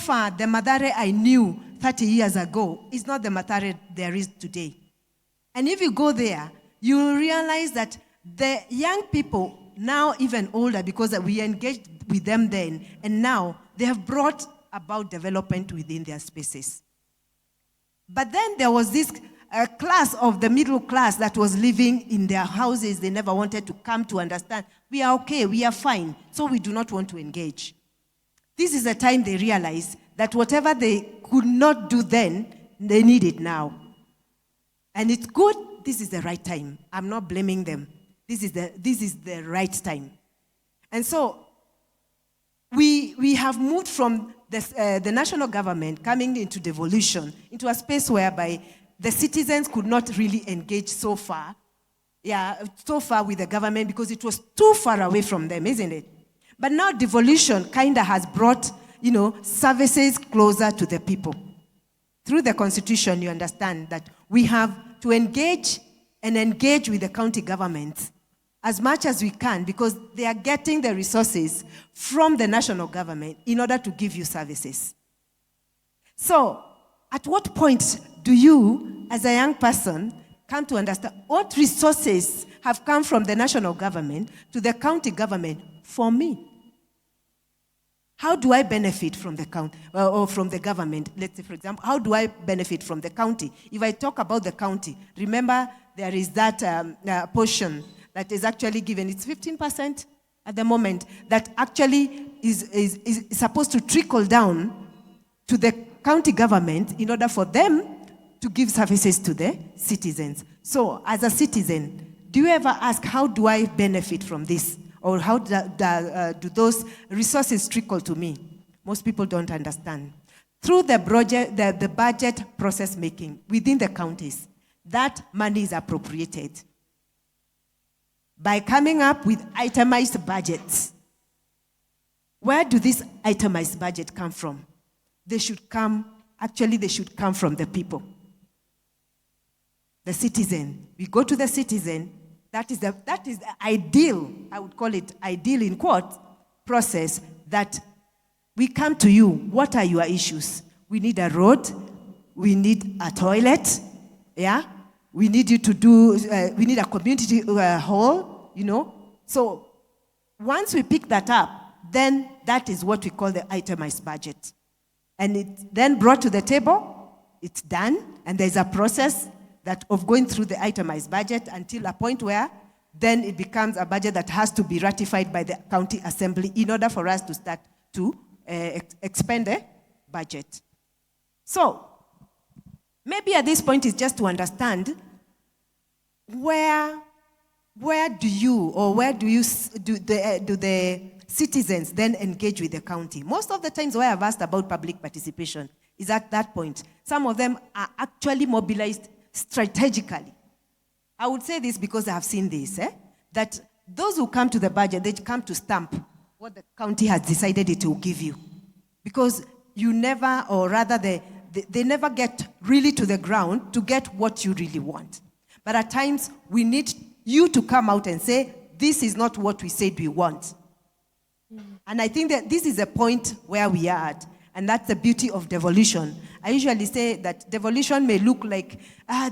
far, the Mathare I knew 30 years ago is not the Mathare there is today. And if you go there, you will realize that the young people, now even older, because we engaged with them then, and now they have brought about development within their spaces. But then there was this class of the middle class that was living in their houses. They never wanted to come to understand, we are okay, we are fine, so we do not want to engage. This is the time they realize that whatever they could not do then, they need it now. And it's good, this is the right time. I'm not blaming them. This is the right time. And so we have moved from the national government coming into devolution, into a space whereby the citizens could not really engage so far with the government because it was too far away from them, isn't it? But now devolution kind of has brought, services closer to the people. Through the Constitution, you understand that we have to engage with the county governments as much as we can because they are getting the resources from the national government in order to give you services. So, at what point do you, as a young person, come to understand what resources have come from the national government to the county government for me? How do I benefit from the county or from the government? Let's say, for example, how do I benefit from the county? If I talk about the county, remember there is that portion that is actually given. It's 15% at the moment that actually is supposed to trickle down to the county government in order for them to give services to the citizens. So, as a citizen, do you ever ask, how do I benefit from this? Or how do those resources trickle to me? Most people don't understand. Through the budget process making within the counties, that money is appropriated by coming up with itemized budgets. Where do this itemized budget come from? They should come from the people. The citizen. We go to the citizen. That is the ideal, I would call it ideal in quote, process that we come to you. What are your issues? We need a road. We need a toilet. Yeah? We need you to do, we need a community hall, So once we pick that up, then that is what we call the itemized budget. And it's then brought to the table, it's done, and there's a process of going through the itemized budget until a point where then it becomes a budget that has to be ratified by the county assembly in order for us to start to expend the budget. So, maybe at this point is just to understand where do the citizens then engage with the county? Most of the times where I've asked about public participation is at that point. Some of them are actually mobilized strategically. I would say this because I have seen this, that those who come to the budget, they come to stamp what the county has decided it will give you. Because you never, or rather they never get really to the ground to get what you really want. But at times, we need you to come out and say, this is not what we said we want. And I think that this is a point where we are at. And that's the beauty of devolution. I usually say that devolution may look like,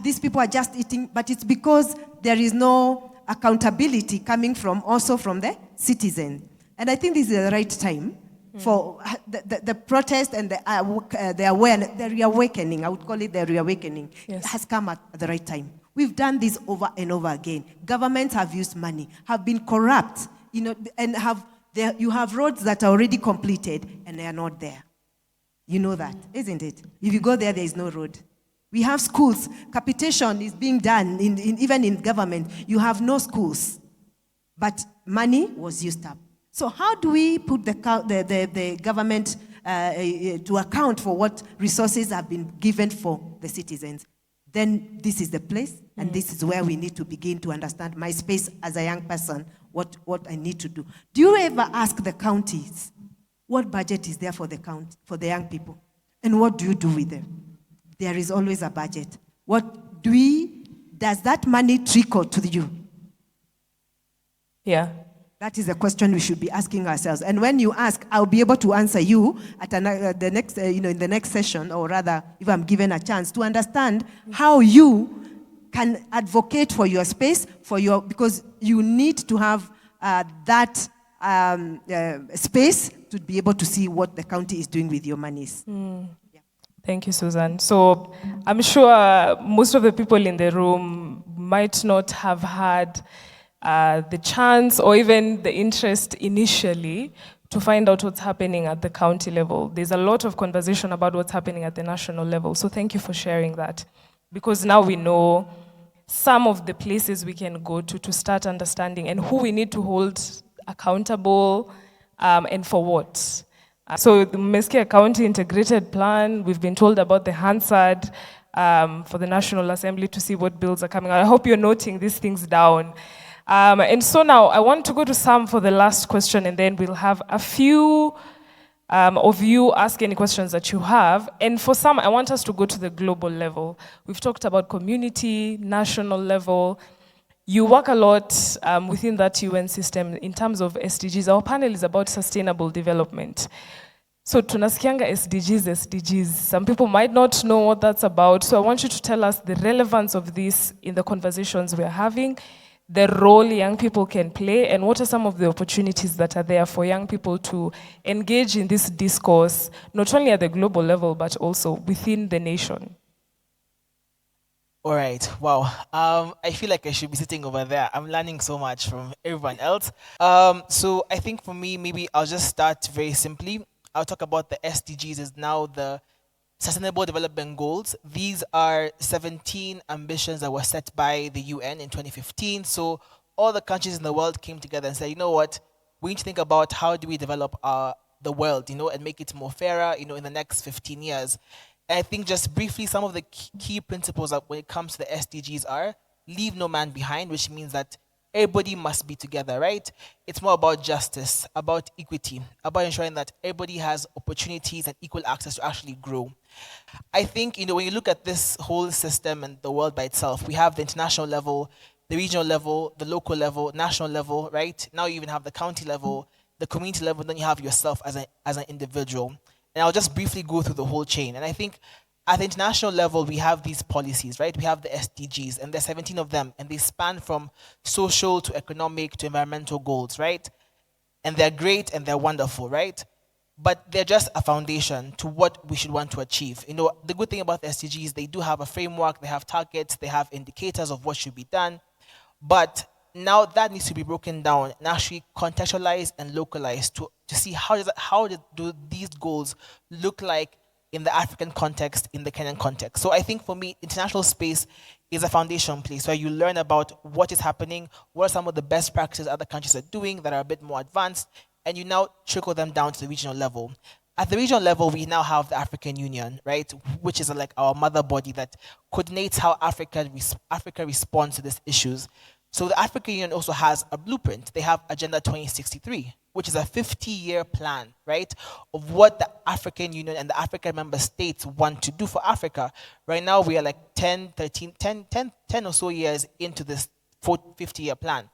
these people are just eating, but it's because there is no accountability coming also from the citizen. And I think this is the right time for the protest and the awareness, the reawakening, I would call it the reawakening, has come at the right time. We've done this over and over again. Governments have used money, have been corrupt, and you have roads that are already completed and they are not there. You know that, isn't it? If you go there is no road. We have schools. Capitation is being done, even in government. You have no schools. But money was used up. So how do we put the government to account for what resources have been given for the citizens? Then this is the place, and this is where we need to begin to understand my space as a young person, what I need to do. Do you ever ask the counties, what budget is there for the county, for the young people? And what do you do with them? There is always a budget. Does that money trickle to you? Yeah. That is a question we should be asking ourselves. And when you ask, I'll be able to answer you at the next, in the next session, or rather, if I'm given a chance to understand how you can advocate for your space, because you need to have that space to be able to see what the county is doing with your monies. Yeah. Thank you, Susan. So I'm sure most of the people in the room might not have had the chance or even the interest initially to find out what's happening at the county level. There's a lot of conversation about what's happening at the national level. So thank you for sharing that. Because now we know some of the places we can go to start understanding and who we need to hold accountable and for what. So the Meskia County Integrated Plan, we've been told about the Hansard for the National Assembly to see what bills are coming out. I hope you're noting these things down. And so now I want to go to Sam for the last question, and then we'll have a few of you ask any questions that you have. And for some, I want us to go to the global level. We've talked about community, national level. You work a lot within that UN system in terms of SDGs. Our panel is about sustainable development. So tunasikianga SDGs. Some people might not know what that's about. So I want you to tell us the relevance of this in the conversations we're having, the role young people can play, and what are some of the opportunities that are there for young people to engage in this discourse, not only at the global level, but also within the nation. All right. Wow. I feel like I should be sitting over there. I'm learning so much from everyone else. So I think for me, maybe I'll just start very simply. I'll talk about the SDGs is now the Sustainable Development Goals. These are 17 ambitions that were set by the UN in 2015. So all the countries in the world came together and said, you know what, we need to think about how do we develop the world, and make it more fairer, in the next 15 years. And I think just briefly, some of the key principles that when it comes to the SDGs are leave no man behind, which means that everybody must be together, right? It's more about justice, about equity, about ensuring that everybody has opportunities and equal access to actually grow. I think, when you look at this whole system and the world by itself, we have the international level, the regional level, the local level, national level, right? Now you even have the county level, the community level, then you have yourself as an individual. And I'll just briefly go through the whole chain. And I think at the international level, we have these policies, right? We have the SDGs, and there's 17 of them, and they span from social to economic to environmental goals, right? And they're great and they're wonderful, right? But they're just a foundation to what we should want to achieve. The good thing about the SDGs, they do have a framework, they have targets, they have indicators of what should be done. But now that needs to be broken down and actually contextualized and localized to see how do these goals look like in the African context, in the Kenyan context. So I think for me, international space is a foundation place where you learn about what is happening, what are some of the best practices other countries are doing that are a bit more advanced, and you now trickle them down to the regional level. At the regional level, we now have the African Union, right, which is like our mother body that coordinates how Africa responds to these issues. So the African Union also has a blueprint. They have Agenda 2063, which is a 50-year plan, right, of what the African Union and the African member states want to do for Africa. Right now, we are like 10 or so years into this 50-year plan.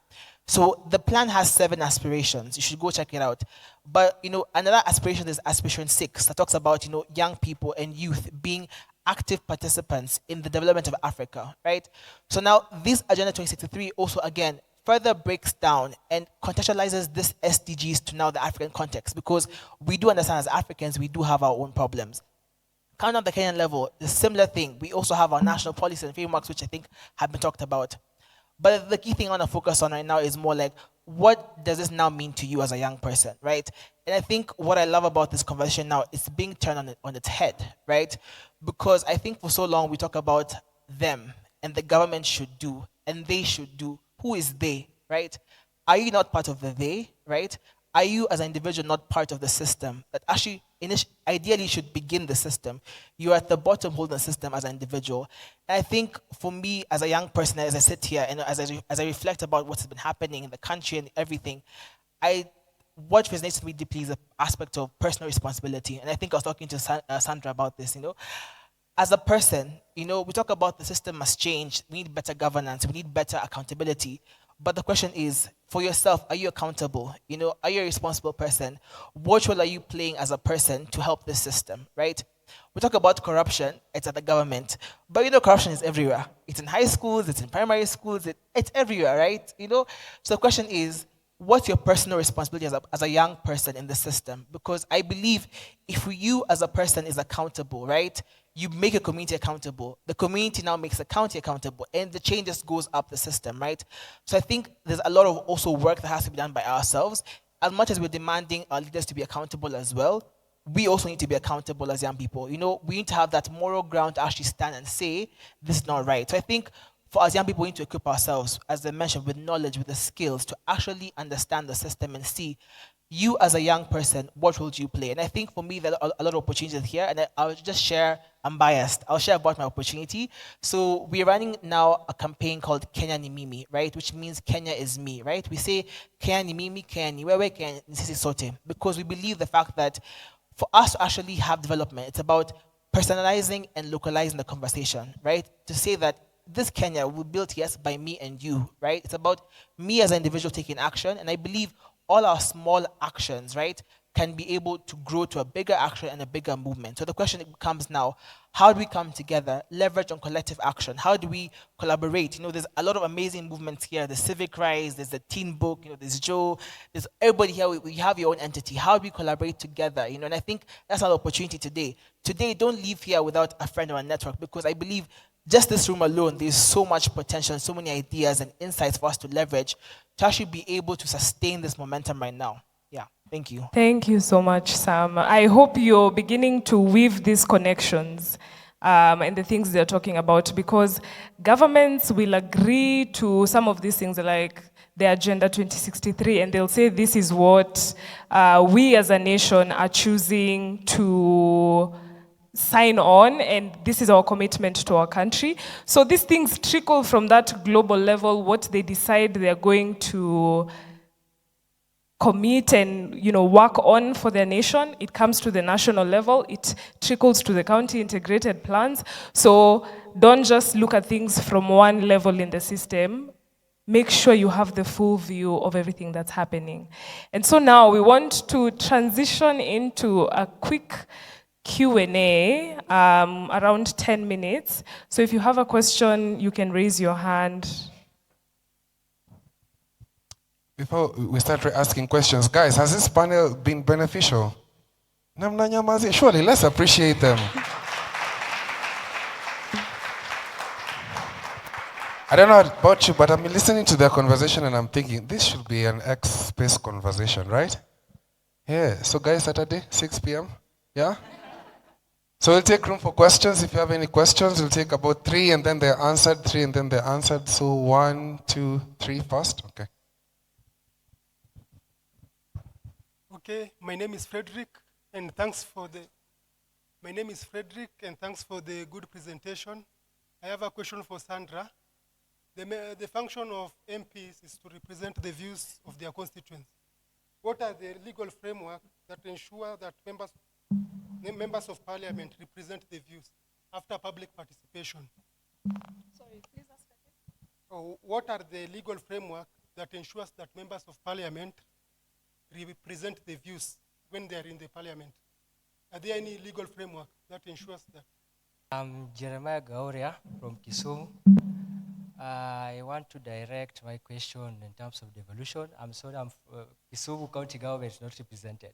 So the plan has 7 aspirations. You should go check it out. But, another aspiration is aspiration 6 that talks about, young people and youth being active participants in the development of Africa, right? So now this Agenda 2063 also, again, further breaks down and contextualizes this SDGs to now the African context, because we do understand as Africans, we do have our own problems. Coming on the Kenyan level, the similar thing. We also have our national policies and frameworks, which I think have been talked about. But the key thing I want to focus on right now is more like, what does this now mean to you as a young person, right? And I think what I love about this conversation now is being turned on its head, right? Because I think for so long we talk about them and the government should do and they should do. Who is they, right? Are you not part of the they, right? Are you as an individual not part of the system that actually ideally should begin the system? You're at the bottom holding the system as an individual. And I think for me as a young person, as I sit here and as I reflect about what's been happening in the country and everything, what resonates with me deeply is the aspect of personal responsibility. And I think I was talking to Sandra about this, As a person, we talk about the system must change. We need better governance. We need better accountability. But the question is, for yourself, are you accountable? Are you a responsible person? What role are you playing as a person to help the system, right? We talk about corruption, it's at the government. But corruption is everywhere. It's in high schools, it's in primary schools, it's everywhere, right? So the question is, what's your personal responsibility as a young person in the system? Because I believe if you as a person is accountable, right, you make a community accountable. The community now makes the county accountable, and the change just goes up the system, right? So I think there's a lot of also work that has to be done by ourselves. As much as we're demanding our leaders to be accountable as well, we also need to be accountable as young people. We need to have that moral ground to actually stand and say, this is not right. So I think for us young people, we need to equip ourselves, as I mentioned, with knowledge, with the skills to actually understand the system and see, you as a young person, what role do you play? And I think for me, there are a lot of opportunities here, and I'll just share, I'm biased, I'll share about my opportunity. So we're running now a campaign called Kenya ni Mimi, right? Which means Kenya is me, right? We say Kenya ni Mimi, Kenya ni wewe, Kenya ni sisi sote, because we believe the fact that for us to actually have development, it's about personalizing and localizing the conversation, right? To say that this Kenya will be built, yes, by me and you, right? It's about me as an individual taking action, and I believe all our small actions, right, can be able to grow to a bigger action and a bigger movement. So the question becomes now, how do we come together, leverage on collective action? How do we collaborate? There's a lot of amazing movements here. There's Civic Rise, there's the Teen Book, there's Joe, there's everybody here. We have your own entity. How do we collaborate together? And I think that's our opportunity today. Today, don't leave here without a friend or a network, because I believe just this room alone, there's so much potential, so many ideas and insights for us to leverage to actually be able to sustain this momentum right now. Yeah, thank you. Thank you so much, Sam. I hope you're beginning to weave these connections and the things they're talking about, because governments will agree to some of these things like the Agenda 2063, and they'll say this is what we as a nation are choosing to sign on, and this is our commitment to our country. So these things trickle from that global level, what they decide they're going to commit and work on for their nation. It comes to the national level, it trickles to the county integrated plans. So don't just look at things from one level in the system. Make sure you have the full view of everything that's happening. And so now we want to transition into a quick Q&A, around 10 minutes. So if you have a question, you can raise your hand. Before we start asking questions, guys, has this panel been beneficial? Surely, let's appreciate them. I don't know about you, but I'm listening to their conversation and I'm thinking, this should be an X-space conversation, right? Yeah, so guys, Saturday, 6 p.m., yeah? So we'll take room for questions. If you have any questions, we'll take about 3 and then they're answered, 3 and then they're answered. So 1, 2, 3 first, okay. Okay, my name is Frederick, and thanks for the good presentation. I have a question for Sandra. The function of MPs is to represent the views of their constituents. What are the legal framework that ensure that members of parliament represent the views after public participation? Sorry, please ask again. What are the legal framework that ensures that members of parliament represent the views when they are in the parliament? Are there any legal framework that ensures that? I'm Jeremiah Gauria from Kisumu. I want to direct my question in terms of devolution. I'm sorry, Kisumu County government is not represented,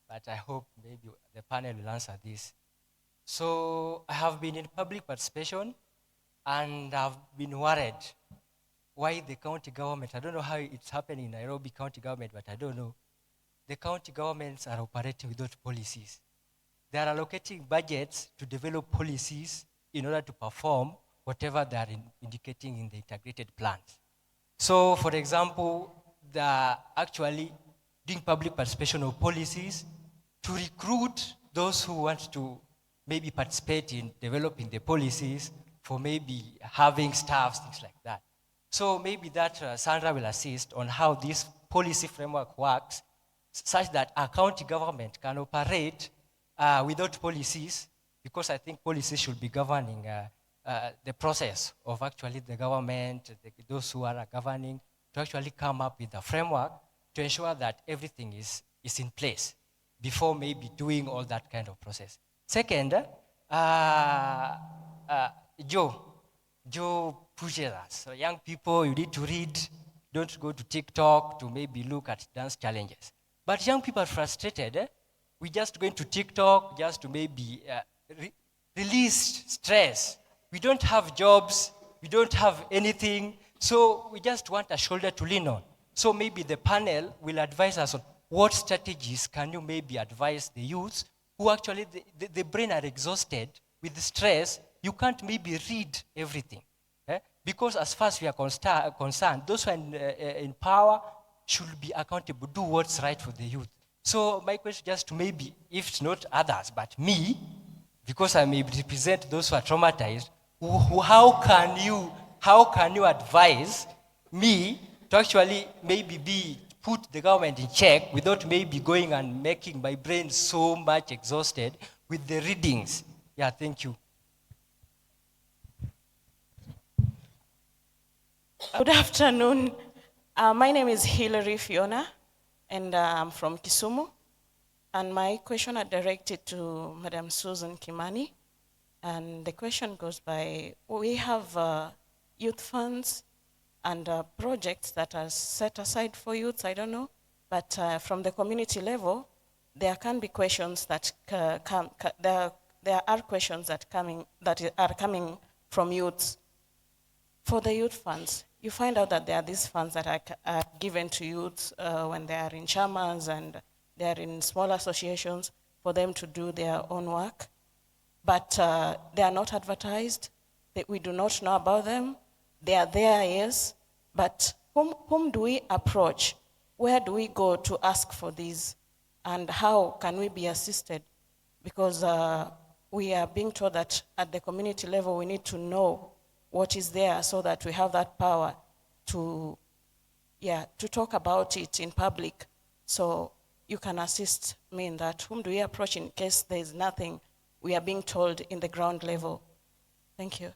but I hope maybe the panel will answer this. So I have been in public participation, and I've been worried why the county government, I don't know how it's happening in Nairobi County government, but I don't know. The county governments are operating without policies. They are allocating budgets to develop policies in order to perform whatever they are indicating in the integrated plans. So, for example, they are actually doing public participation of policies to recruit those who want to maybe participate in developing the policies for maybe having staffs, things like that. So maybe that Sandra will assist on how this policy framework works, such that our county government can operate without policies, because I think policies should be governing the process of actually the government, those who are governing, to actually come up with a framework to ensure that everything is in place before maybe doing all that kind of process. Second, Joe pushes us. So young people, you need to read, don't go to TikTok to maybe look at dance challenges. But young people are frustrated. We just going to TikTok just to maybe release stress. We don't have jobs, we don't have anything, so we just want a shoulder to lean on. So maybe the panel will advise us on what strategies can you maybe advise the youth who actually, the brain are exhausted with the stress, you can't maybe read everything. Because as far as we are concerned, those who are in power should be accountable, do what's right for the youth. So my question just to maybe, if it's not others, but me, because I may represent those who are traumatized, how can you advise me to actually maybe put the government in check without maybe going and making my brain so much exhausted with the readings? Yeah, thank you. Good afternoon. My name is Hilary Fiona, and I'm from Kisumu. And my question are directed to Madam Susan Kimani. And the question goes by, we have youth funds and projects that are set aside for youth, I don't know. But from the community level, there can be questions that there are questions that are coming from youths. For the youth funds, you find out that there are these funds that are given to youths when they are in chamas and they are in small associations for them to do their own work. But they are not advertised. We do not know about them. They are there, yes. But whom do we approach? Where do we go to ask for these? And how can we be assisted? Because we are being told that at the community level, we need to know what is there so that we have that power to talk about it in public. So you can assist me in that. Whom do we approach in case there is nothing we are being told in the ground level? Thank you.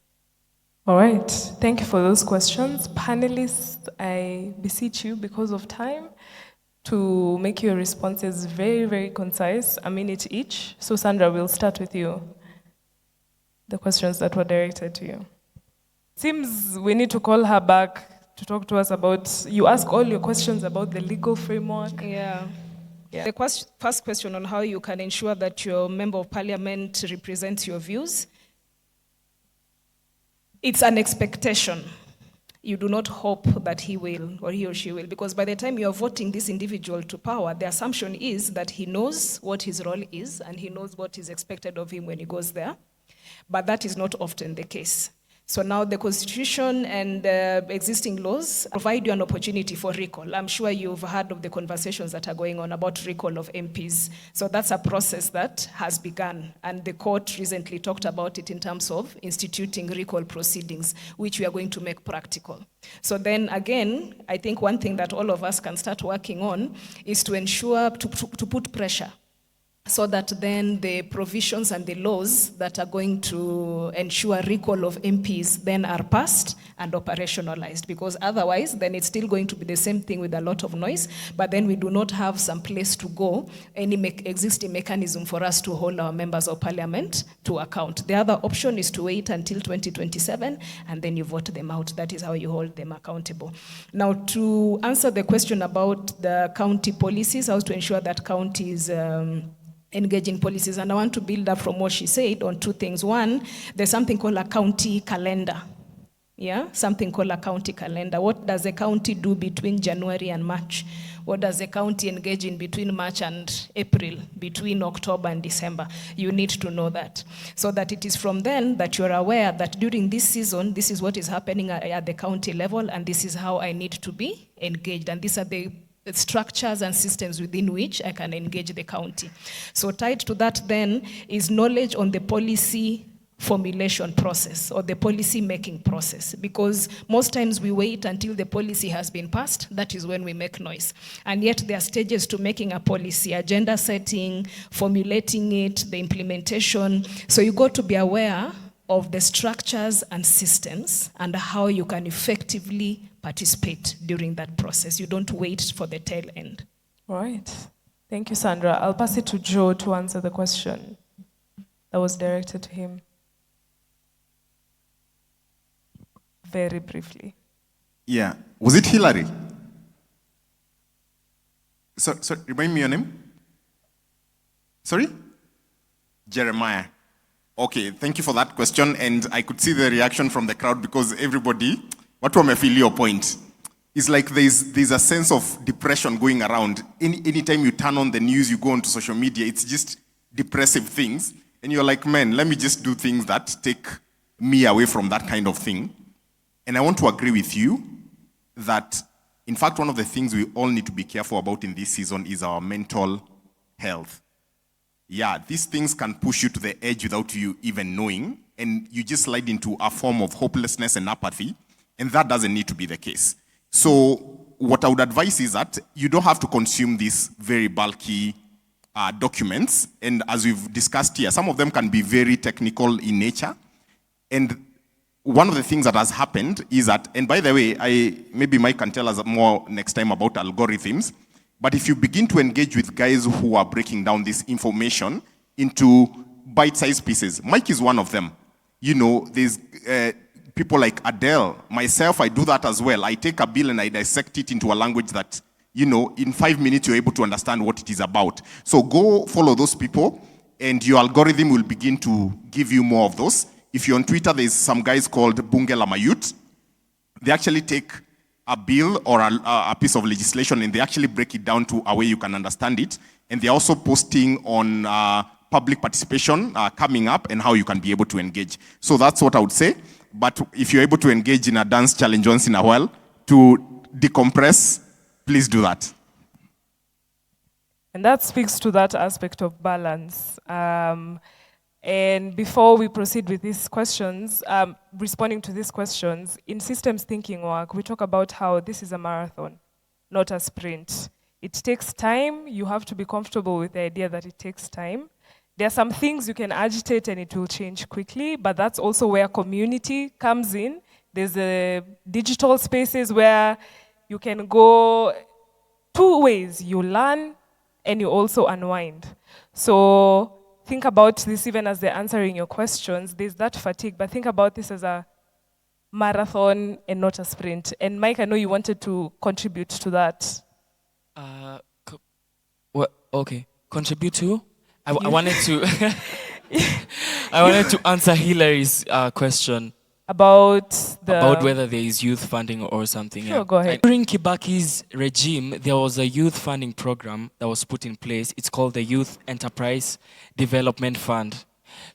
All right, thank you for those questions. Panelists, I beseech you, because of time, to make your responses very, very concise, a minute each. So Sandra, we'll start with you. The questions that were directed to you. Seems we need to call her back to talk to us about, you ask all your questions about the legal framework. Yeah. The first question on how you can ensure that your member of parliament represents your views. It's an expectation. You do not hope that he will or he or she will, because by the time you are voting this individual to power, the assumption is that he knows what his role is and he knows what is expected of him when he goes there. But that is not often the case. So now the Constitution and existing laws provide you an opportunity for recall. I'm sure you've heard of the conversations that are going on about recall of MPs. So that's a process that has begun. And the court recently talked about it in terms of instituting recall proceedings, which we are going to make practical. So then again, I think one thing that all of us can start working on is to ensure, to put pressure, so that then the provisions and the laws that are going to ensure recall of MPs then are passed and operationalized, because otherwise then it's still going to be the same thing with a lot of noise, but then we do not have some place to go, any existing mechanism for us to hold our members of parliament to account. The other option is to wait until 2027 and then you vote them out. That is how you hold them accountable. Now, to answer the question about the county policies, how to ensure that counties engaging policies, and I want to build up from what she said on two things. One, there's something called a county calendar. Yeah, something called a county calendar. What does a county do between January and March? What does a county engage in between March and April, between October and December? You need to know that, so that it is from then that you're aware that during this season, this is what is happening at the county level, and this is how I need to be engaged. And these are the structures and systems within which I can engage the county. So tied to that then is knowledge on the policy formulation process or the policy making process, because most times we wait until the policy has been passed. That is when we make noise. And yet there are stages to making a policy: agenda setting, formulating it, the implementation. So you got to be aware of the structures and systems and how you can effectively participate during that process. You don't wait for the tail end. All right. Thank you, Sandra. I'll pass it to Joe to answer the question that was directed to him. Very briefly. Yeah. Was it Hillary? So remind me your name? Sorry? Jeremiah. Okay, thank you for that question. And I could see the reaction from the crowd because everybody, what will I feel your point? It's like there's a sense of depression going around. Anytime you turn on the news, you go onto social media, it's just depressive things. And you're like, man, let me just do things that take me away from that kind of thing. And I want to agree with you that, in fact, one of the things we all need to be careful about in this season is our mental health. Yeah, these things can push you to the edge without you even knowing, and you just slide into a form of hopelessness and apathy, and that doesn't need to be the case. So what I would advise is that you don't have to consume these very bulky documents, and as we've discussed here, some of them can be very technical in nature, and one of the things that has happened is that, and by the way, maybe Mike can tell us more next time about algorithms, but if you begin to engage with guys who are breaking down this information into bite-sized pieces, Mike is one of them. You know, there's people like Adele, myself, I do that as well. I take a bill and I dissect it into a language that, you know, in 5 minutes you're able to understand what it is about. So go follow those people and your algorithm will begin to give you more of those. If you're on Twitter, there's some guys called Bunge la Mayut. They actually take a bill or a piece of legislation and they actually break it down to a way you can understand it. And they're also posting on public participation coming up and how you can be able to engage. So that's what I would say. But if you're able to engage in a dance challenge once in a while to decompress, please do that. And that speaks to that aspect of balance. And before we proceed with these questions, responding to these questions, in systems thinking work, we talk about how this is a marathon, not a sprint. It takes time. You have to be comfortable with the idea that it takes time. There are some things you can agitate and it will change quickly, but that's also where community comes in. There's digital spaces where you can go two ways. You learn and you also unwind. So think about this even as they're answering your questions. There's that fatigue, but think about this as a marathon and not a sprint. And Mike, I know you wanted to contribute to that. Okay, contribute to? I wanted to I wanted to answer Hillary's question about whether there is youth funding or something. Sure, go ahead. During Kibaki's regime, there was a youth funding program that was put in place. It's called the Youth Enterprise Development Fund.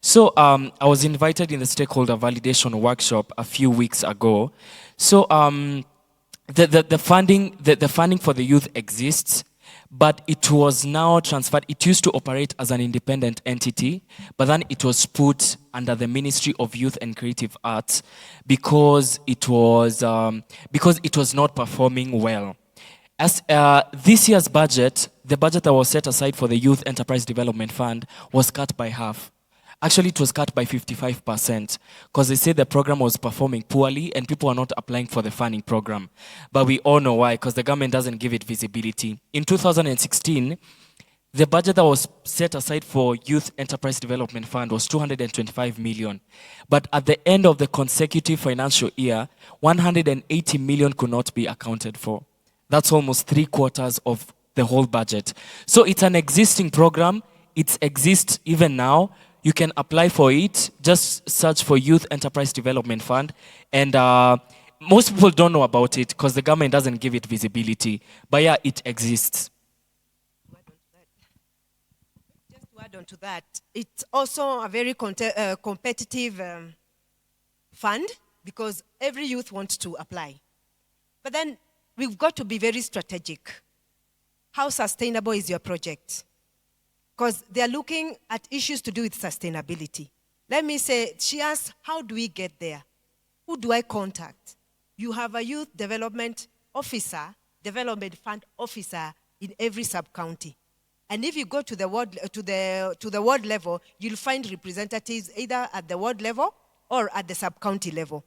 So I was invited in the stakeholder validation workshop a few weeks ago. So the funding for the youth exists, but it was now transferred. It used to operate as an independent entity, but then it was put under the Ministry of Youth and Creative Arts because it was not performing well. As this year's budget, the budget that was set aside for the Youth Enterprise Development Fund was cut by half. Actually, it was cut by 55% because they said the program was performing poorly and people are not applying for the funding program. But we all know why, because the government doesn't give it visibility. In 2016, the budget that was set aside for Youth Enterprise Development Fund was 225 million. But at the end of the consecutive financial year, 180 million could not be accounted for. That's almost 3/4 of the whole budget. So it's an existing program. It exists even now. You can apply for it. Just search for Youth Enterprise Development Fund. And most people don't know about it because the government doesn't give it visibility. But yeah, it exists. Just to add on to that, it's also a very competitive fund because every youth wants to apply. But then we've got to be very strategic. How sustainable is your project? Because they're looking at issues to do with sustainability. Let me say, she asked, how do we get there? Who do I contact? You have a youth development officer, development fund officer in every sub-county. And if you go to the ward level, you'll find representatives either at the ward level or at the sub-county level.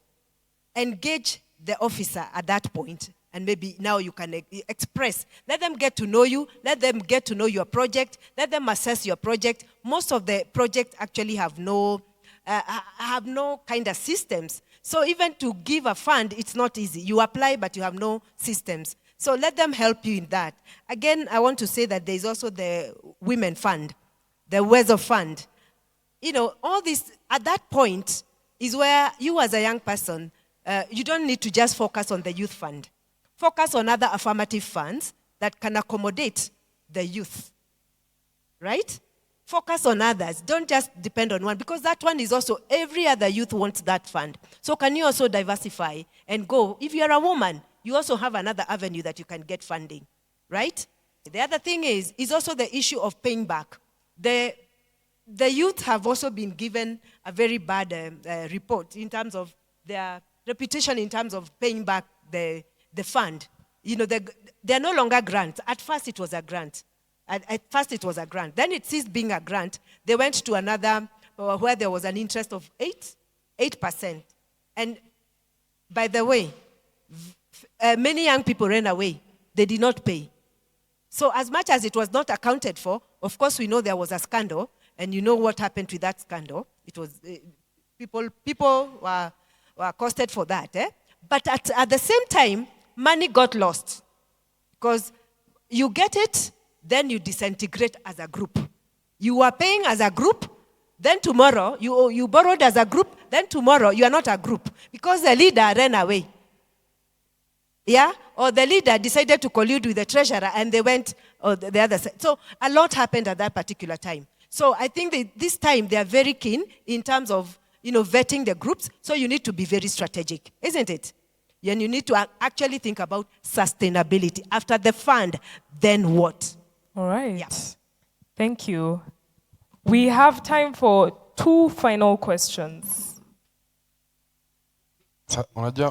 Engage the officer at that point, and maybe now you can express. Let them get to know you. Let them get to know your project. Let them assess your project. Most of the projects actually have no kind of systems. So even to give a fund, it's not easy. You apply, but you have no systems. So let them help you in that. Again, I want to say that there's also the Women Fund, the Weather Fund. You know, all this, at that point, is where you as a young person, you don't need to just focus on the youth fund. Focus on other affirmative funds that can accommodate the youth, right? Focus on others. Don't just depend on one, because that one is also, every other youth wants that fund. So can you also diversify and go? If you're a woman, you also have another avenue that you can get funding, right? The other thing is also the issue of paying back. The youth have also been given a very bad report in terms of their reputation, in terms of paying back the fund. You know, they're no longer grants. At first it was a grant. At first it was a grant. Then it ceased being a grant. They went to another where there was an interest of 8%. And by the way, many young people ran away. They did not pay. So as much as it was not accounted for, of course we know there was a scandal, and you know what happened with that scandal. It was, people were costed for that. But at the same time, money got lost. Because you get it, then you disintegrate as a group. You are paying as a group, then tomorrow, you borrowed as a group, then tomorrow, you are not a group. Because the leader ran away. Yeah? Or the leader decided to collude with the treasurer and they went the other side. So a lot happened at that particular time. So I think this time they are very keen in terms of, you know, vetting the groups. So you need to be very strategic, isn't it? And you need to actually think about sustainability. After the fund, then what? All right. Yeah. Thank you. We have time for 2 final questions.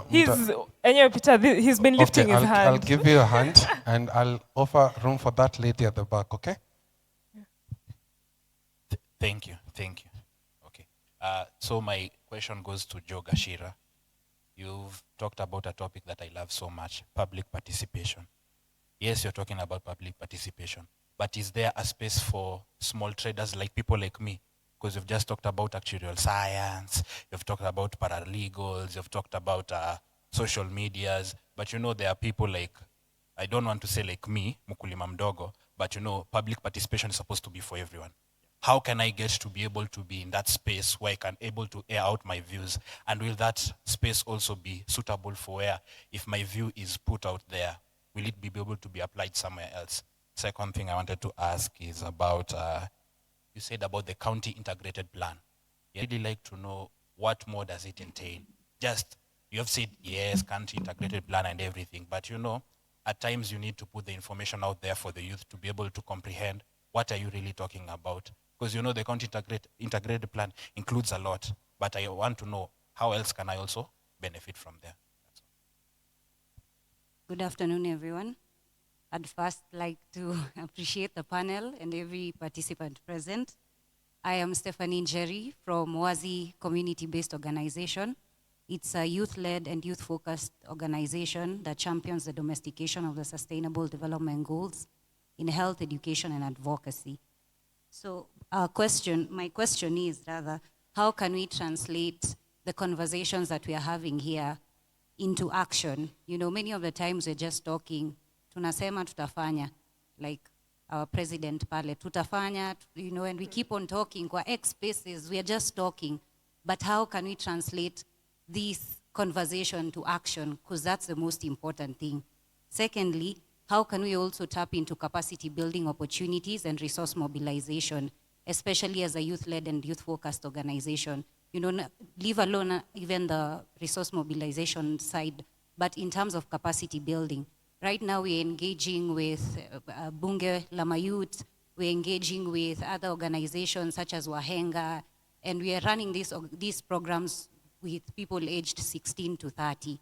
He's been lifting his hand. I'll give you a hand and I'll offer room for that lady at the back, okay? Thank you. Okay. So my question goes to Joe Gashira. You've talked about a topic that I love so much, public participation. Yes, you're talking about public participation, but is there a space for small traders like people like me? Because you've just talked about actuarial science, you've talked about paralegals, you've talked about social medias, but you know there are people like, I don't want to say like me, Mukulima Mdogo, but you know public participation is supposed to be for everyone. How can I get to be able to be in that space where I can able to air out my views? And will that space also be suitable for where if my view is put out there, will it be able to be applied somewhere else? Second thing I wanted to ask is about, you said about the county integrated plan. I'd really like to know what more does it entail? Just, you have said, yes, county integrated plan and everything, but you know, at times you need to put the information out there for the youth to be able to comprehend what are you really talking about. Because you know the county integrated plan includes a lot, but I want to know how else can I also benefit from there. Good afternoon, everyone. I'd first like to appreciate the panel and every participant present. I am Stephanie Njeri from WAZI Community-Based Organization. It's a youth-led and youth-focused organization that champions the domestication of the Sustainable Development Goals in health, education, and advocacy. So my question is rather, how can we translate the conversations that we are having here into action? You know, many of the times we're just talking, tunasema tutafanya, like our president pale, tutafanya, you know, and we keep on talking, kwa X spaces, we are just talking. But how can we translate this conversation to action? Because that's the most important thing. Secondly, how can we also tap into capacity building opportunities and resource mobilization, especially as a youth-led and youth-focused organization? You know, leave alone even the resource mobilization side, but in terms of capacity building. Right now we're engaging with Bunge la Mayut, we're engaging with other organizations such as Wahenga, and we are running these programs with people aged 16 to 30.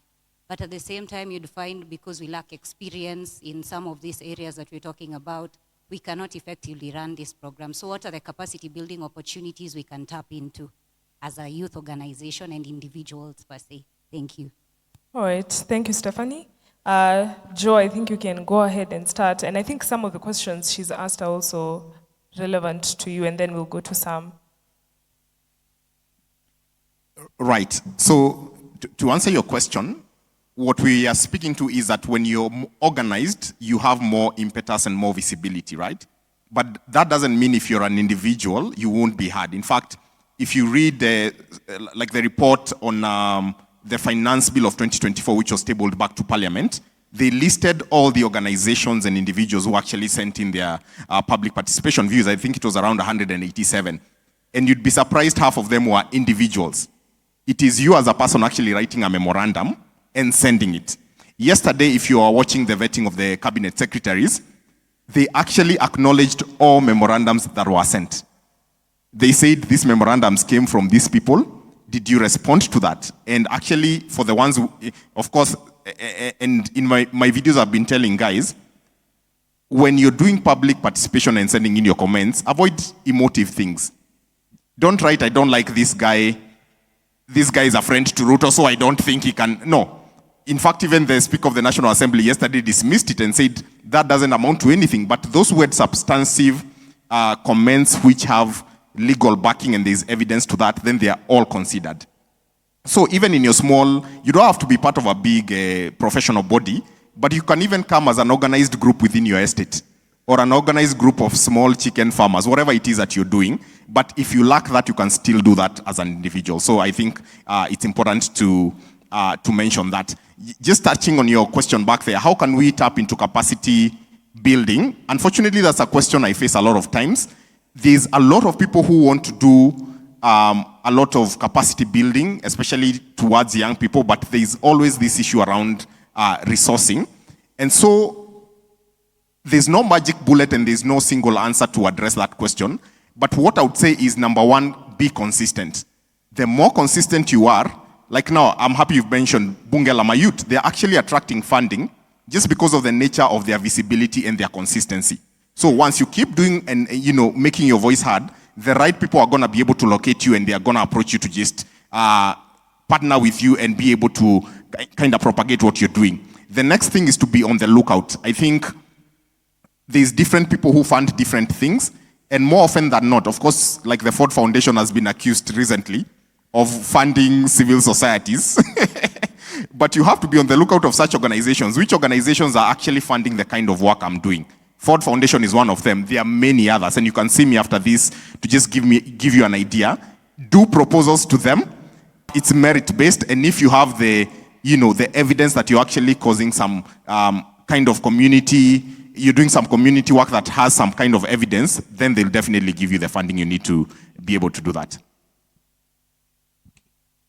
But at the same time, you'd find because we lack experience in some of these areas that we're talking about, we cannot effectively run this program. So what are the capacity building opportunities we can tap into? as a youth organization and individuals per se. Thank you. All right, thank you, Stephanie. Joe, I think you can go ahead and start. And I think some of the questions she's asked are also relevant to you, and then we'll go to Sam. Right. So to answer your question, what we are speaking to is that when you're organized, you have more impetus and more visibility, right? But that doesn't mean if you're an individual, you won't be heard. In fact, if you read the report on the finance bill of 2024, which was tabled back to Parliament, they listed all the organizations and individuals who actually sent in their public participation views. I think it was around 187. And you'd be surprised half of them were individuals. It is you as a person actually writing a memorandum and sending it. Yesterday, if you are watching the vetting of the cabinet secretaries, they actually acknowledged all memorandums that were sent. They said these memorandums came from these people. Did you respond to that? And actually, for the ones who, of course, and in my videos I've been telling guys, when you're doing public participation and sending in your comments, avoid emotive things. Don't write, I don't like this guy. This guy is a friend to Ruto, so I don't think he can. No. In fact, even the Speaker of the National Assembly yesterday dismissed it and said that doesn't amount to anything. But those who had substantive comments which have legal backing and there's evidence to that, then they are all considered. So even in your small, you don't have to be part of a big professional body, but you can even come as an organized group within your estate or an organized group of small chicken farmers, whatever it is that you're doing. But if you lack that, you can still do that as an individual. So I think it's important to mention that. Just touching on your question back there, how can we tap into capacity building? Unfortunately, that's a question I face a lot of times. There's a lot of people who want to do a lot of capacity building, especially towards young people, but there's always this issue around resourcing. And so there's no magic bullet and there's no single answer to address that question. But what I would say is, number one, be consistent. The more consistent you are, like now, I'm happy you've mentioned Bunge la Mayut. They're actually attracting funding just because of the nature of their visibility and their consistency. So once you keep doing and making your voice heard, the right people are going to be able to locate you and they are going to approach you to just partner with you and be able to kind of propagate what you're doing. The next thing is to be on the lookout. I think there's different people who fund different things, and more often than not, of course, like the Ford Foundation has been accused recently of funding civil societies. But you have to be on the lookout of such organizations. Which organizations are actually funding the kind of work I'm doing? Ford Foundation is one of them. There are many others, and you can see me after this to just give you an idea. Do proposals to them. It's merit-based, and if you have the evidence that you're actually causing some kind of community, you're doing some community work that has some kind of evidence, then they'll definitely give you the funding you need to be able to do that.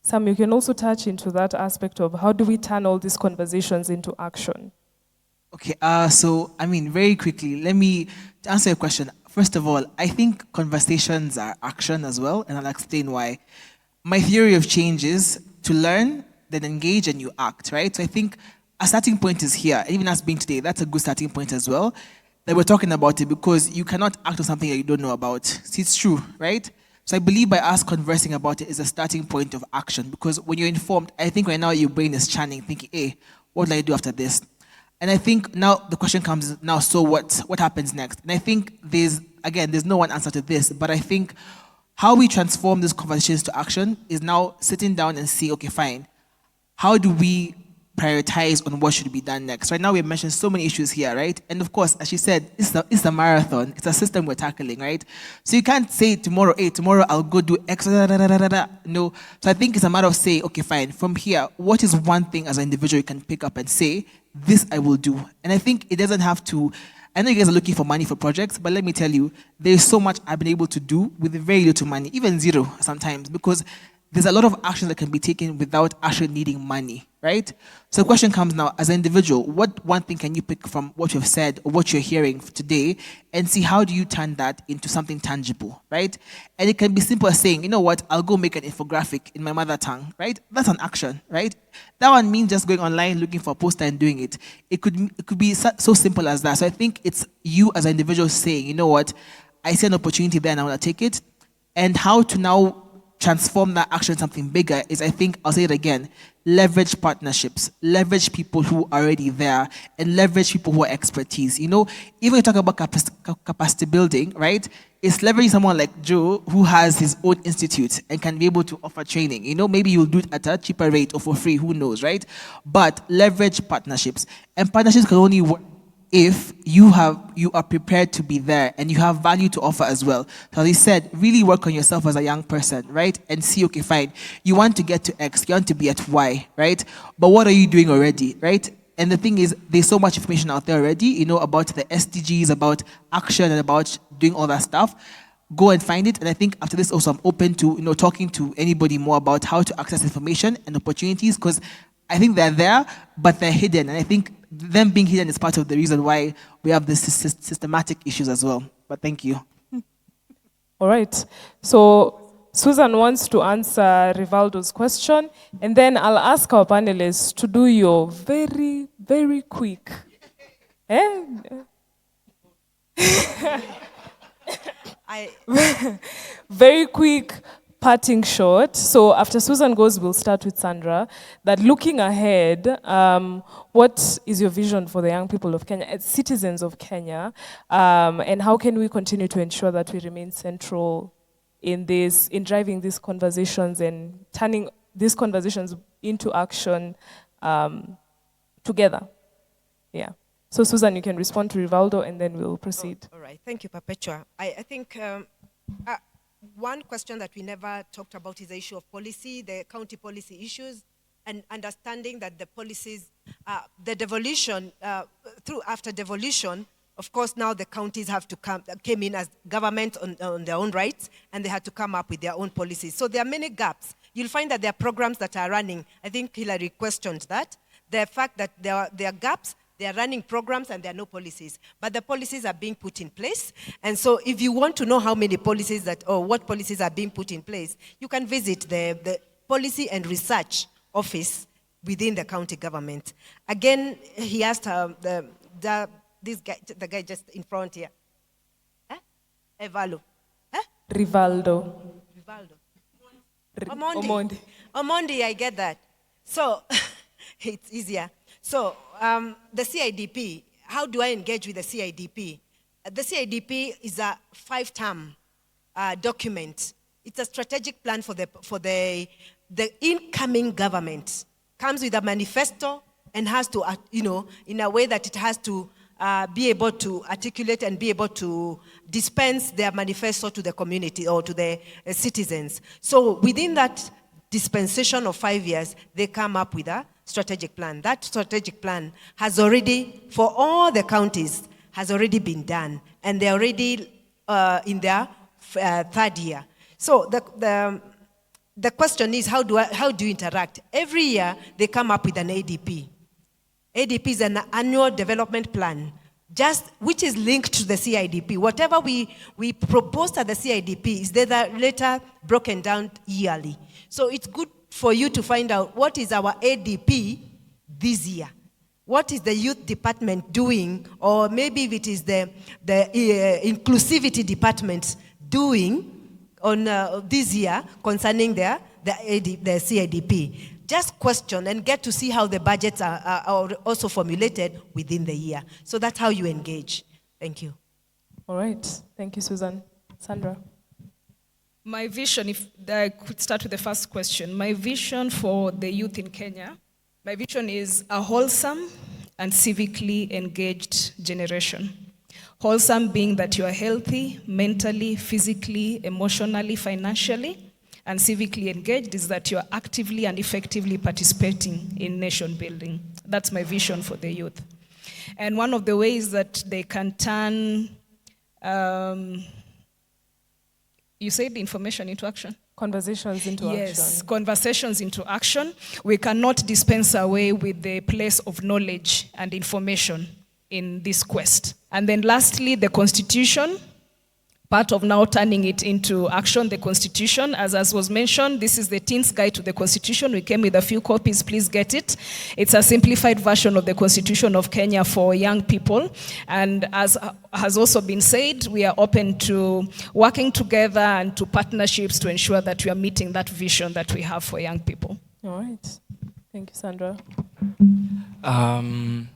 Sam, you can also touch into that aspect of how do we turn all these conversations into action? Okay, so, very quickly, let me answer your question. First of all, I think conversations are action as well, and I'll explain why. My theory of change is to learn, then engage, and you act, right? So I think a starting point is here. Even us being today, that's a good starting point as well, that we're talking about it, because you cannot act on something that you don't know about. See, it's true, right? So I believe by us conversing about it is a starting point of action, because when you're informed, I think right now your brain is churning, thinking, hey, what do I do after this? And I think now the question comes now, so what happens next? And I think there's no one answer to this, but I think how we transform these conversations to action is now sitting down and see, okay, fine, how do we prioritize on what should be done next? Right now we've mentioned so many issues here, right? And of course, as she said, it's a marathon. It's a system we're tackling, right? So you can't say tomorrow, hey, tomorrow I'll go do X, no. So I think it's a matter of saying, okay, fine, from here, what is one thing as an individual you can pick up and say, this I will do? And I think it doesn't have to, I know you guys are looking for money for projects, but let me tell you, there's so much I've been able to do with very little money, even zero sometimes, because there's a lot of actions that can be taken without actually needing money, right? So the question comes now, as an individual, what one thing can you pick from what you've said or what you're hearing today and see how do you turn that into something tangible, right? And it can be simple as saying, you know what, I'll go make an infographic in my mother tongue, right? That's an action, right? That one means just going online, looking for a poster and doing it. It could be so simple as that. So I think it's you as an individual saying, you know what, I see an opportunity there and I want to take it, and how to now transform that action into something bigger is, I think, I'll say it again, leverage partnerships, leverage people who are already there, and leverage people who are expertise. You know, even when you talk about capacity building, right? It's leveraging someone like Joe who has his own institute and can be able to offer training. You know, maybe you'll do it at a cheaper rate or for free, who knows, right? But leverage partnerships. And partnerships can only work if you are prepared to be there and you have value to offer as well. So as he said, really work on yourself as a young person, right? And see, okay, fine, you want to get to X, you want to be at Y, right? But what are you doing already, right? And the thing is, there's so much information out there already, you know, about the SDGs, about action, and about doing all that stuff. Go and find it. And I think after this also, I'm open to, you know, talking to anybody more about how to access information and opportunities, because I think they're there, but they're hidden. And I think them being hidden is part of the reason why we have this systematic issues as well. But thank you. All right. So Susan wants to answer Rivaldo's question, and then I'll ask our panelists to do your very, very quick. Very quick parting shot. So after Susan goes, we'll start with Sandra. That looking ahead, what is your vision for the young people of Kenya, as citizens of Kenya, and how can we continue to ensure that we remain central in driving these conversations and turning these conversations into action together? Yeah. So Susan, you can respond to Rivaldo, and then we'll proceed. All right. Thank you, Perpetua. I think one question that we never talked about is the issue of policy, the county policy issues, and understanding that the policies, the devolution, after devolution, of course, now the counties have to came in as government on their own rights, and they had to come up with their own policies. So there are many gaps. You'll find that there are programs that are running. I think Hillary questioned that. The fact that there are gaps, they are running programs and there are no policies. But the policies are being put in place. And so if you want to know how many policies or what policies are being put in place, you can visit the Policy and Research Office within the county government. Again, he asked this guy, the guy just in front here. Evalo. Rivaldo. Omondi, I get that. So it's easier. So the CIDP, how do I engage with the CIDP? The CIDP is a 5-term document. It's a strategic plan for the incoming government. Comes with a manifesto and has to, in a way that it has to be able to articulate and be able to dispense their manifesto to the community or to the citizens. So within that dispensation of 5 years, they come up with a strategic plan. That strategic plan has already, for all the counties, has already been done, and they're already in their third year. So the question is, how do you interact? Every year, they come up with an ADP. ADP is an annual development plan, which is linked to the CIDP. Whatever we propose at the CIDP is later broken down yearly. So it's good for you to find out what is our ADP this year. What is the youth department doing, or maybe if it is the inclusivity department doing on this year concerning the CIDP. Just question and get to see how the budgets are also formulated within the year. So that's how you engage. Thank you. All right. Thank you, Susan. Sandra. My vision, if I could start with the first question, my vision for the youth in Kenya, my vision is a wholesome and civically engaged generation. Wholesome being that you are healthy, mentally, physically, emotionally, financially, and civically engaged is that you are actively and effectively participating in nation building. That's my vision for the youth. And one of the ways that they can turn, you said information into action? Conversations into action. Yes, conversations into action. We cannot dispense away with the place of knowledge and information in this quest. And then lastly, the constitution, part of now turning it into action, the Constitution. As was mentioned, this is the Teen's Guide to the Constitution. We came with a few copies, please get it. It's a simplified version of the Constitution of Kenya for young people. And as has also been said, we are open to working together and to partnerships to ensure that we are meeting that vision that we have for young people. All right. Thank you, Sandra. I'm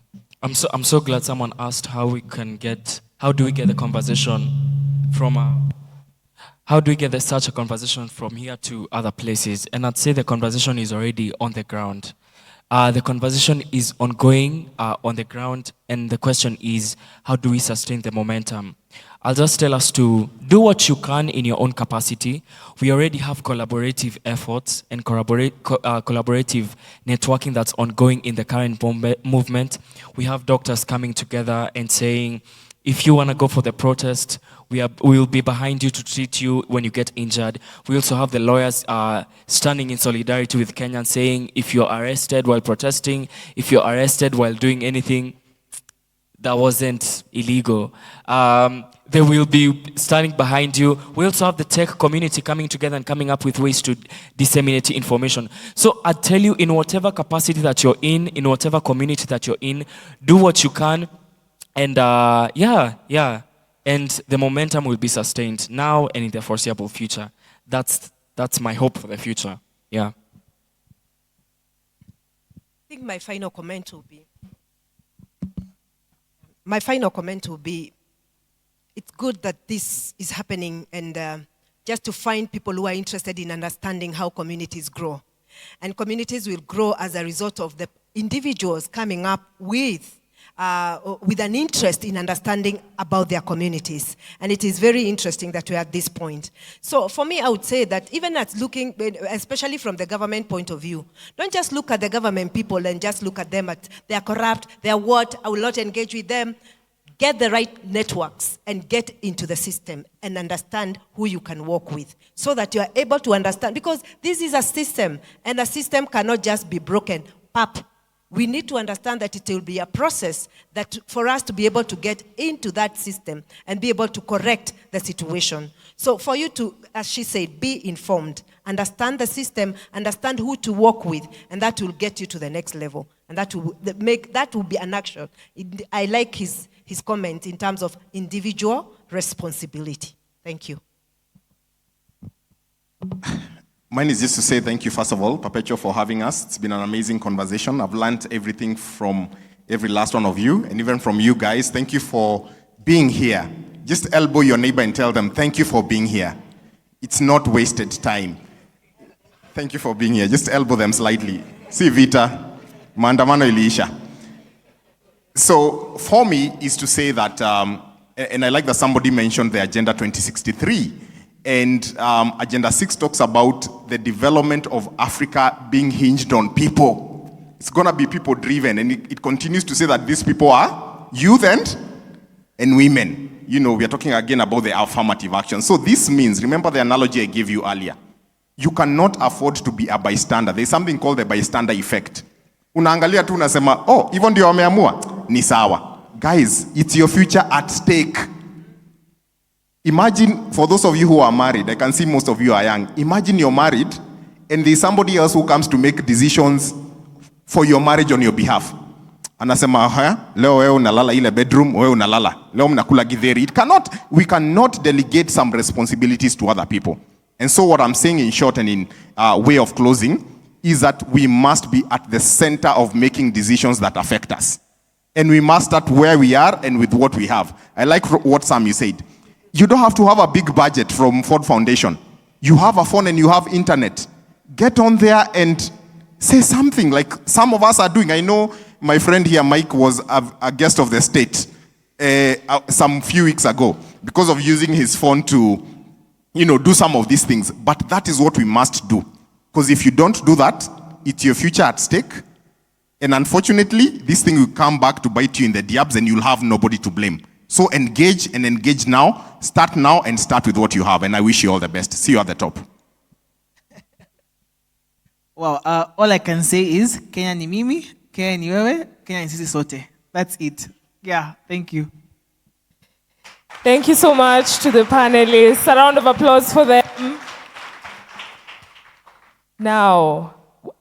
so glad someone asked how do we get the conversation from such a conversation from here to other places. And I'd say the conversation is already on the ground. The conversation is ongoing on the ground, and the question is, how do we sustain the momentum? I'll just tell us to do what you can in your own capacity. We already have collaborative efforts and collaborative networking that's ongoing in the current movement. We have doctors coming together and saying, if you want to go for the protest, we will be behind you to treat you when you get injured. We also have the lawyers standing in solidarity with Kenyans saying, if you're arrested while protesting, if you're arrested while doing anything that wasn't illegal, they will be standing behind you. We also have the tech community coming together and coming up with ways to disseminate information. So I tell you, in whatever capacity that you're in whatever community that you're in, do what you can. And and the momentum will be sustained now and in the foreseeable future. That's my hope for the future. Yeah. I think my final comment will be, it's good that this is happening, and just to find people who are interested in understanding how communities grow. And communities will grow as a result of the individuals coming up with an interest in understanding about their communities. And it is very interesting that we're at this point. So for me, I would say that even at looking, especially from the government point of view, don't just look at the government people and just look at them at they're corrupt, they're what, I will not engage with them. Get the right networks and get into the system and understand who you can work with so that you are able to understand, because this is a system and a system cannot just be broken. We need to understand that it will be a process that for us to be able to get into that system and be able to correct the situation. So for you to, as she said, be informed, understand the system, understand who to work with, and that will get you to the next level. And that will be an action. I like his comment in terms of individual responsibility. Thank you. Mine is just to say thank you, first of all, Perpetual, for having us. It's been an amazing conversation. I've learned everything from every last one of you, and even from you guys. Thank you for being here. Just elbow your neighbor and tell them, thank you for being here. It's not wasted time. Thank you for being here. Just elbow them slightly. See, Vita, maandamano iliisha. So for me is to say that, and I like that somebody mentioned the Agenda 2063. And Agenda 6 talks about the development of Africa being hinged on people. It's going to be people-driven. And it continues to say that these people are youth and women. You know, we are talking again about the affirmative action. So this means, remember the analogy I gave you earlier, you cannot afford to be a bystander. There's something called the bystander effect. Unaangalia tu unasema, oh, hivyo ndio wameamua, ni sawa. Guys, it's your future at stake. Imagine, for those of you who are married, I can see most of you are young. Imagine you're married and there's somebody else who comes to make decisions for your marriage on your behalf. Anasema, leo wewe unalala ile bedroom, wewe unalala. Leo mnakula githeri. We cannot delegate some responsibilities to other people. And so what I'm saying in short and in way of closing is that we must be at the center of making decisions that affect us. And we must start where we are and with what we have. I like what Sam you said. You don't have to have a big budget from Ford Foundation. You have a phone and you have internet. Get on there and say something like some of us are doing. I know my friend here, Mike, was a guest of the state some few weeks ago because of using his phone to, do some of these things. But that is what we must do. Because if you don't do that, it's your future at stake. And unfortunately, this thing will come back to bite you in the diabs and you'll have nobody to blame. So engage now, start now and start with what you have. And I wish you all the best. See you at the top. Wow, all I can say is, Kenya ni mimi, Kenya ni wewe, Kenya ni sisi sote. That's it. Yeah, thank you. Thank you so much to the panelists. A round of applause for them. Now,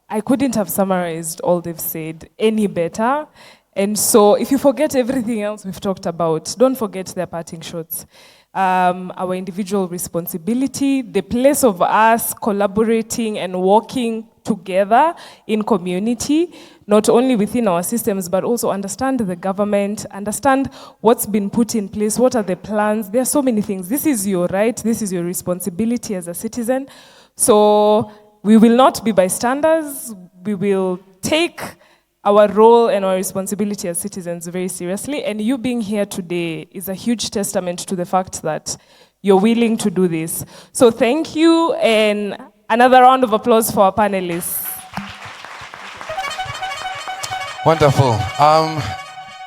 I couldn't have summarized all they've said any better. And so if you forget everything else we've talked about, don't forget their parting shots. Our individual responsibility, the place of us collaborating and working together in community, not only within our systems, but also understand the government, understand what's been put in place, what are the plans. There are so many things. This is your right, this is your responsibility as a citizen. So we will not be bystanders. We will take our role and our responsibility as citizens very seriously. And you being here today is a huge testament to the fact that you're willing to do this. So thank you, and another round of applause for our panelists. Wonderful.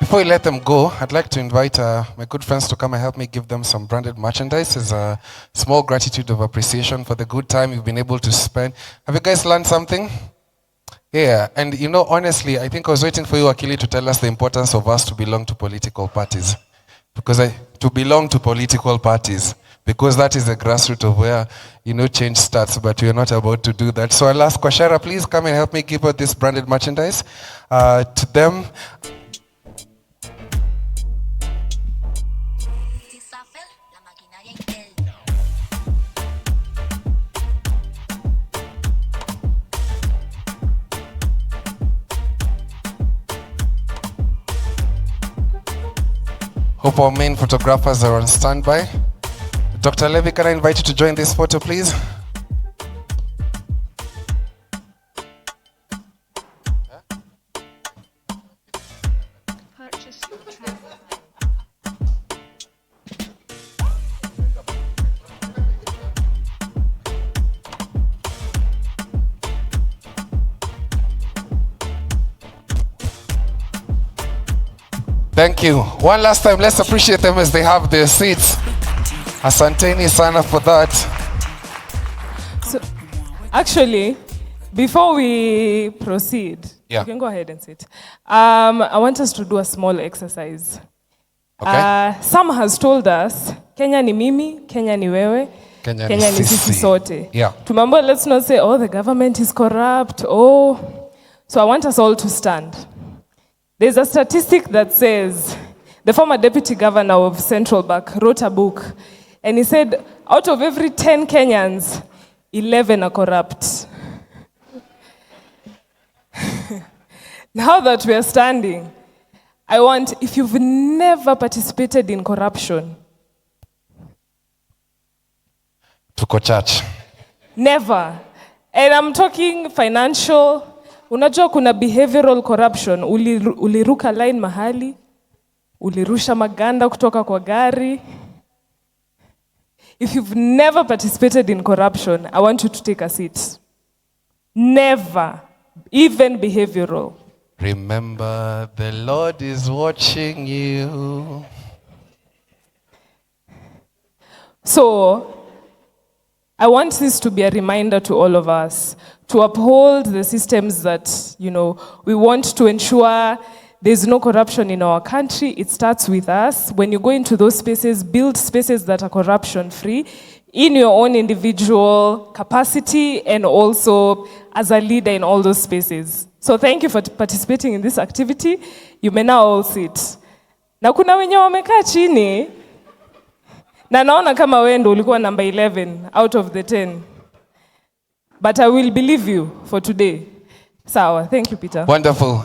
Before we let them go, I'd like to invite my good friends to come and help me give them some branded merchandise as a small gratitude of appreciation for the good time you've been able to spend. Have you guys learned something? Yeah, and you know, honestly, I think I was waiting for you, Akili, to tell us the importance of us to belong to political parties. To belong to political parties, because that is the grassroots of where, you know, change starts, but we're not about to do that. So I'll ask Kwashara, please come and help me give out this branded merchandise to them. Hope our main photographers are on standby. Dr. Levy, can I invite you to join this photo, please? Thank you. One last time, let's appreciate them as they have their seats. Asanteni sana for that. So, actually, before we proceed, yeah, you can go ahead and sit. I want us to do a small exercise. Okay. Sam has told us, Kenya ni mimi, Kenya ni wewe, Kenya ni sisi sote. Yeah. Tumambo, let's not say, oh, the government is corrupt, oh. So I want us all to stand. There's a statistic that says, the former deputy governor of Central Bank wrote a book, and he said, out of every 10 Kenyans, 11 are corrupt. Now that we are standing, I want, if you've never participated in corruption, Tuko church. Never. And I'm talking financial. Unajua kuna behavioral corruption. Uliruka line mahali. Ulirusha maganda kutoka kwa gari. If you've never participated in corruption, I want you to take a seat. Never. Even behavioral. Remember, the Lord is watching you. So, I want this to be a reminder to all of us to uphold the systems that, you know, we want to ensure there's no corruption in our country. It starts with us. When you go into those spaces, build spaces that are corruption-free in your own individual capacity and also as a leader in all those spaces. So thank you for participating in this activity. You may now all sit. Na kuna wenye wamekaa chini, na naona kama wewe ndio ulikuwa number 11 out of the 10. But I will believe you for today. Sawa, thank you, Peter. Wonderful.